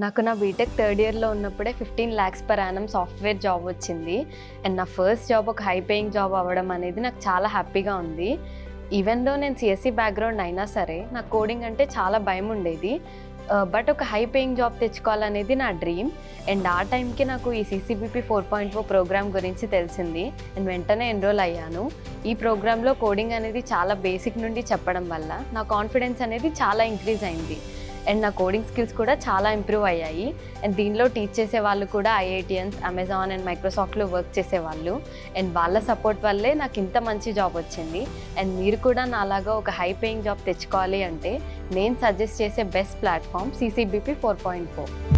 నాకు నా BTech third ఇయర్లో ఉన్నప్పుడే 15 lakhs per annum software job వచ్చింది. అండ్ నా ఫస్ట్ జాబ్ ఒక హై పేయింగ్ జాబ్ అవ్వడం అనేది నాకు చాలా హ్యాపీగా ఉంది. ఈవెన్ దో నేను సిఎస్సి బ్యాక్గ్రౌండ్ అయినా సరే నాకు కోడింగ్ అంటే చాలా భయం ఉండేది. బట్ ఒక హై పేయింగ్ జాబ్ తెచ్చుకోవాలనేది నా డ్రీమ్. అండ్ ఆ టైంకి నాకు ఈ CCBP 4.0 ప్రోగ్రామ్ గురించి తెలిసింది. అండ్ వెంటనే ఎన్రోల్ అయ్యాను. ఈ ప్రోగ్రాంలో కోడింగ్ అనేది చాలా బేసిక్ నుండి చెప్పడం వల్ల నా కాన్ఫిడెన్స్ అనేది చాలా ఇంక్రీజ్ అయింది. అండ్ నా కోడింగ్ స్కిల్స్ కూడా చాలా ఇంప్రూవ్ అయ్యాయి. అండ్ దీనిలో టీచ్ చేసే వాళ్ళు కూడా IITians, అమెజాన్ అండ్ మైక్రోసాఫ్ట్లో వర్క్ చేసేవాళ్ళు. అండ్ వాళ్ళ సపోర్ట్ వల్లే నాకు ఇంత మంచి జాబ్ వచ్చింది. అండ్ మీరు కూడా నాలాగా ఒక హై పేయింగ్ జాబ్ తెచ్చుకోవాలి అంటే నేను సజెస్ట్ చేసే బెస్ట్ ప్లాట్ఫామ్ CCBP 4.0.